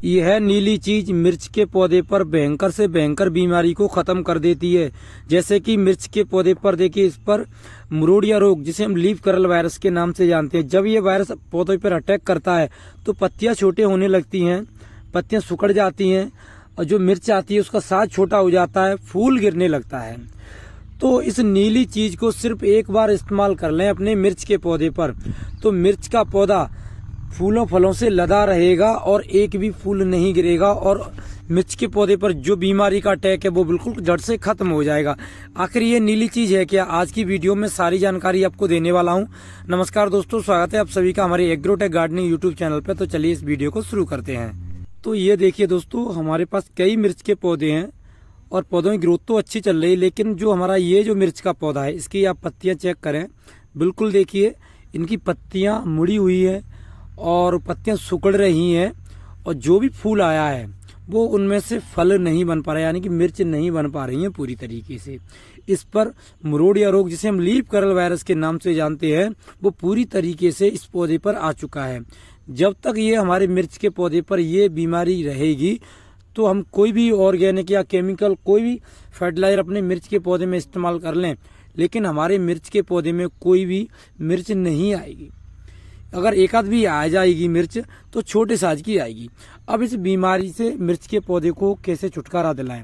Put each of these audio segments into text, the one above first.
यह नीली चीज मिर्च के पौधे पर भयंकर से भयंकर बीमारी को खत्म कर देती है। जैसे कि मिर्च के पौधे पर देखिए, इस पर मुरोड़िया रोग, जिसे हम लीफ कर्ल वायरस के नाम से जानते हैं, जब ये वायरस पौधे पर अटैक करता है तो पत्तियां छोटे होने लगती हैं, पत्तियां सुकड़ जाती हैं और जो मिर्च आती है उसका साइज छोटा हो जाता है, फूल गिरने लगता है। तो इस नीली चीज को सिर्फ एक बार इस्तेमाल कर लें अपने मिर्च के पौधे पर, तो मिर्च का पौधा फूलों फलों से लदा रहेगा और एक भी फूल नहीं गिरेगा और मिर्च के पौधे पर जो बीमारी का अटैक है वो बिल्कुल जड़ से खत्म हो जाएगा। आखिर ये नीली चीज है क्या? आज की वीडियो में सारी जानकारी आपको देने वाला हूँ। नमस्कार दोस्तों, स्वागत है आप सभी का हमारे एग्रोटेक गार्डनिंग यूट्यूब चैनल पे। तो चलिए इस वीडियो को शुरू करते हैं। तो ये देखिए दोस्तों, हमारे पास कई मिर्च के पौधे हैं और पौधों की ग्रोथ तो अच्छी चल रही है, लेकिन जो हमारा ये जो मिर्च का पौधा है, इसकी आप पत्तियां चेक करें। बिल्कुल देखिए, इनकी पत्तियां मुड़ी हुई है और पत्तियां सिकुड़ रही हैं और जो भी फूल आया है वो उनमें से फल नहीं बन पा रहा है, यानी कि मिर्च नहीं बन पा रही है पूरी तरीके से। इस पर मुरोड़िया रोग, जिसे हम लीफ कर्ल वायरस के नाम से जानते हैं, वो पूरी तरीके से इस पौधे पर आ चुका है। जब तक ये हमारे मिर्च के पौधे पर ये बीमारी रहेगी तो हम कोई भी ऑर्गेनिक या केमिकल कोई भी फर्टिलाइजर अपने मिर्च के पौधे में इस्तेमाल कर लें, लेकिन हमारे मिर्च के पौधे में कोई भी मिर्च नहीं आएगी। अगर एक आध भी आ जाएगी मिर्च तो छोटे साइज की आएगी। अब इस बीमारी से मिर्च के पौधे को कैसे छुटकारा दिलाएं,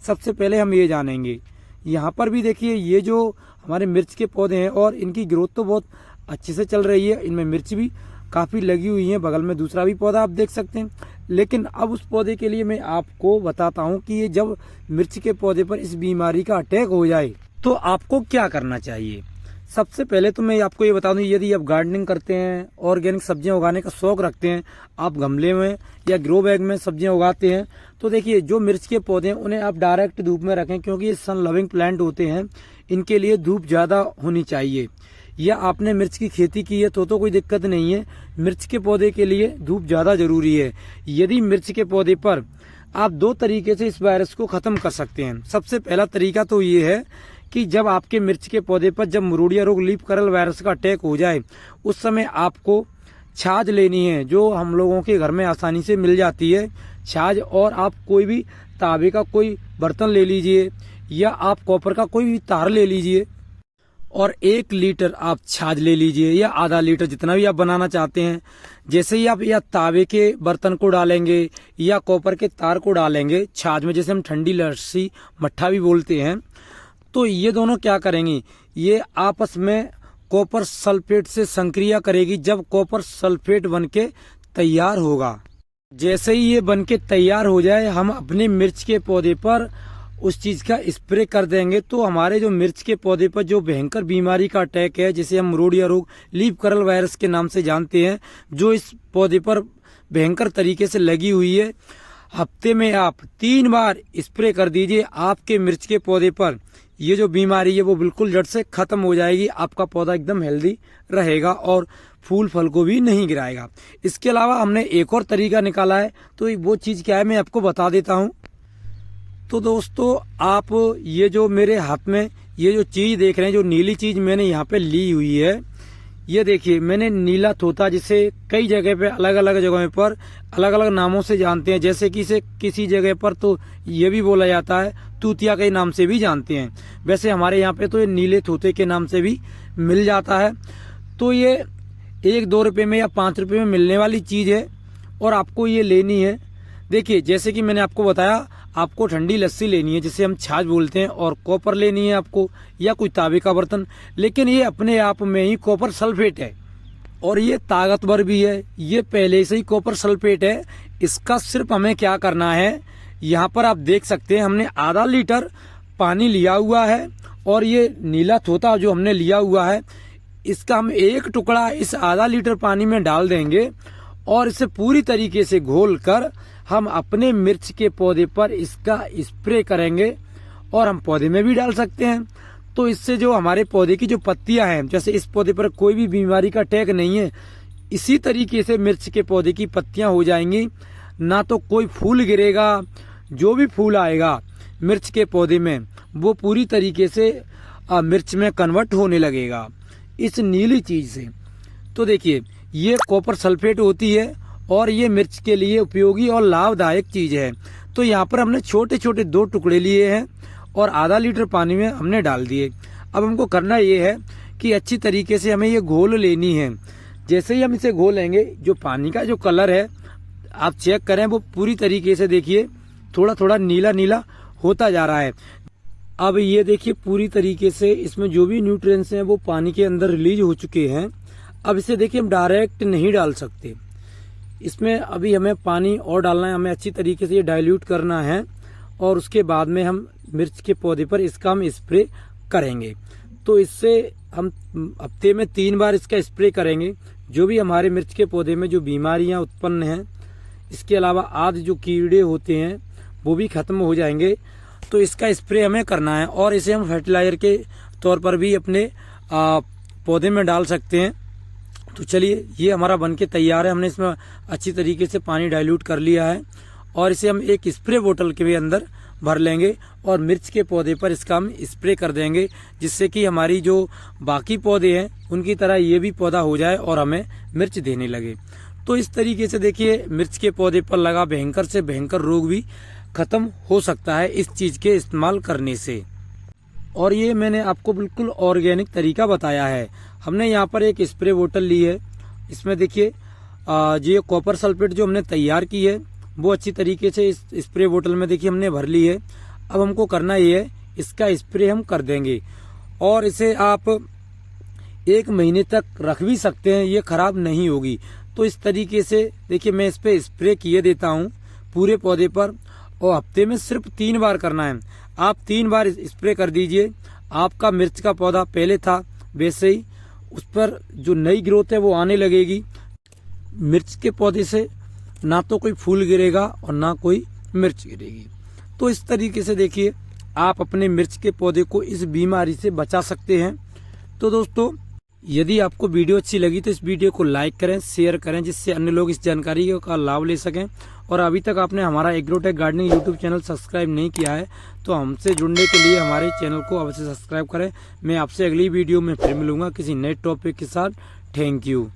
सबसे पहले हम ये जानेंगे। यहाँ पर भी देखिए, ये जो हमारे मिर्च के पौधे हैं और इनकी ग्रोथ तो बहुत अच्छे से चल रही है, इनमें मिर्च भी काफ़ी लगी हुई है। बगल में दूसरा भी पौधा आप देख सकते हैं। लेकिन अब उस पौधे के लिए मैं आपको बताता हूँ कि ये जब मिर्च के पौधे पर इस बीमारी का अटैक हो जाए तो आपको क्या करना चाहिए। सबसे पहले तो मैं आपको ये बता दूं, यदि आप गार्डनिंग करते हैं, ऑर्गेनिक सब्जियां उगाने का शौक रखते हैं, आप गमले में या ग्रो बैग में सब्जियां उगाते हैं, तो देखिए जो मिर्च के पौधे हैं उन्हें आप डायरेक्ट धूप में रखें, क्योंकि ये सन लविंग प्लांट होते हैं, इनके लिए धूप ज़्यादा होनी चाहिए। या आपने मिर्च की खेती की है तो कोई दिक्कत नहीं है, मिर्च के पौधे के लिए धूप ज़्यादा जरूरी है। यदि मिर्च के पौधे पर आप दो तरीके से इस वायरस को ख़त्म कर सकते हैं। सबसे पहला तरीका तो ये है कि जब आपके मिर्च के पौधे पर जब मुरोड़िया रोग लीफ कर्ल वायरस का अटैक हो जाए, उस समय आपको छाछ लेनी है, जो हम लोगों के घर में आसानी से मिल जाती है छाछ। और आप कोई भी तांबे का कोई बर्तन ले लीजिए या आप कॉपर का कोई भी तार ले लीजिए और 1 लीटर आप छाछ ले लीजिए या आधा लीटर, जितना भी आप बनाना चाहते हैं। जैसे ही आप या तांबे के बर्तन को डालेंगे या कॉपर के तार को डालेंगे छाछ में, जैसे हम ठंडी लस्सी मट्ठा भी बोलते हैं, तो ये दोनों क्या करेंगी, ये आपस में कॉपर सल्फेट से संक्रिया करेगी। जब कॉपर सल्फेट बनके तैयार होगा, जैसे ही ये बनके तैयार हो जाए, हम अपने मिर्च के पौधे पर उस चीज का स्प्रे कर देंगे। तो हमारे जो मिर्च के पौधे पर जो भयंकर बीमारी का अटैक है, जिसे हम मुरोड़िया रोग लीफ कर्ल वायरस के नाम से जानते हैं, जो इस पौधे पर भयंकर तरीके से लगी हुई है, हफ्ते में आप 3 बार स्प्रे कर दीजिए। आपके मिर्च के पौधे पर ये जो बीमारी है वो बिल्कुल जड़ से खत्म हो जाएगी। आपका पौधा एकदम हेल्दी रहेगा और फूल फल को भी नहीं गिराएगा। इसके अलावा हमने एक और तरीका निकाला है, तो वो चीज़ क्या है मैं आपको बता देता हूँ। तो दोस्तों, आप ये जो मेरे हाथ में ये जो चीज़ देख रहे हैं, जो नीली चीज़ मैंने यहाँ पे ली हुई है, ये देखिए मैंने नीला तोता, जिसे कई जगह पे अलग अलग जगहों पर अलग अलग नामों से जानते हैं। जैसे कि इसे किसी जगह पर तो ये भी बोला जाता है, तूतिया के नाम से भी जानते हैं। वैसे हमारे यहाँ पे तो ये नीले तोते के नाम से भी मिल जाता है। तो ये 1-2 रुपये में या 5 रुपये में मिलने वाली चीज़ है और आपको ये लेनी है। देखिए, जैसे कि मैंने आपको बताया, आपको ठंडी लस्सी लेनी है, जिसे हम छाछ बोलते हैं, और कॉपर लेनी है आपको या कोई तांबे का बर्तन। लेकिन ये अपने आप में ही कॉपर सल्फेट है और ये ताकतवर भी है, ये पहले से ही कॉपर सल्फेट है। इसका सिर्फ हमें क्या करना है, यहाँ पर आप देख सकते हैं हमने आधा लीटर पानी लिया हुआ है और ये नीला तोता जो हमने लिया हुआ है, इसका हम 1 टुकड़ा इस आधा लीटर पानी में डाल देंगे और इसे पूरी तरीके से घोल कर हम अपने मिर्च के पौधे पर इसका स्प्रे करेंगे और हम पौधे में भी डाल सकते हैं। तो इससे जो हमारे पौधे की जो पत्तियां हैं, जैसे इस पौधे पर कोई भी बीमारी का अटैक नहीं है, इसी तरीके से मिर्च के पौधे की पत्तियां हो जाएंगी। ना तो कोई फूल गिरेगा, जो भी फूल आएगा मिर्च के पौधे में वो पूरी तरीके से मिर्च में कन्वर्ट होने लगेगा इस नीली चीज से। तो देखिए, ये कॉपर सल्फेट होती है और ये मिर्च के लिए उपयोगी और लाभदायक चीज है। तो यहाँ पर हमने छोटे छोटे 2 टुकड़े लिए हैं और आधा लीटर पानी में हमने डाल दिए। अब हमको करना ये है कि अच्छी तरीके से हमें ये घोल लेनी है। जैसे ही हम इसे घोलेंगे, जो पानी का जो कलर है आप चेक करें, वो पूरी तरीके से देखिए थोड़ा थोड़ा नीला नीला होता जा रहा है। अब ये देखिए पूरी तरीके से इसमें जो भी न्यूट्रिएंट्स हैं वो पानी के अंदर रिलीज हो चुके हैं। अब इसे देखिए हम डायरेक्ट नहीं डाल सकते, इसमें अभी हमें पानी और डालना है, हमें अच्छी तरीके से ये डाइल्यूट करना है और उसके बाद में हम मिर्च के पौधे पर इसका हम स्प्रे करेंगे। तो इससे हम हफ्ते में 3 बार इसका स्प्रे करेंगे। जो भी हमारे मिर्च के पौधे में जो बीमारियां उत्पन्न हैं, इसके अलावा आदि जो कीड़े होते हैं वो भी खत्म हो जाएंगे। तो इसका स्प्रे हमें करना है और इसे हम फर्टिलाइजर के तौर पर भी अपने पौधे में डाल सकते हैं। तो चलिए ये हमारा बनके तैयार है। हमने इसमें अच्छी तरीके से पानी डाइल्यूट कर लिया है और इसे हम एक स्प्रे बोतल के भी अंदर भर लेंगे और मिर्च के पौधे पर इसका हम स्प्रे कर देंगे, जिससे कि हमारी जो बाकी पौधे हैं उनकी तरह ये भी पौधा हो जाए और हमें मिर्च देने लगे। तो इस तरीके से देखिए मिर्च के पौधे पर लगा भयंकर से भयंकर रोग भी खत्म हो सकता है इस चीज के इस्तेमाल करने से। और ये मैंने आपको बिल्कुल ऑर्गेनिक तरीका बताया है। हमने यहाँ पर एक स्प्रे बोतल ली है, इसमें देखिए ये कॉपर सल्फेट जो हमने तैयार की है वो अच्छी तरीके से इस स्प्रे बोतल में देखिए हमने भर ली है। अब हमको करना ये है, इसका स्प्रे हम कर देंगे और इसे आप 1 महीने तक रख भी सकते हैं, ये खराब नहीं होगी। तो इस तरीके से देखिए मैं इस पे स्प्रे किए देता हूँ पूरे पौधे पर और हफ्ते में सिर्फ 3 बार करना है। आप 3 बार स्प्रे कर दीजिए, आपका मिर्च का पौधा पहले था वैसे ही उस पर जो नई ग्रोथ है वो आने लगेगी। मिर्च के पौधे से ना तो कोई फूल गिरेगा और ना कोई मिर्च गिरेगी। तो इस तरीके से देखिए आप अपने मिर्च के पौधे को इस बीमारी से बचा सकते हैं। तो दोस्तों यदि आपको वीडियो अच्छी लगी तो इस वीडियो को लाइक करें, शेयर करें, जिससे अन्य लोग इस जानकारी का लाभ ले सकें। और अभी तक आपने हमारा agrotech gardening YouTube channel subscribe नहीं किया है तो हमसे जुड़ने के लिए हमारे चैनल को अवश्य सब्सक्राइब करें। मैं आपसे अगली वीडियो में फिर मिलूंगा किसी नए टॉपिक के साथ। Thank you.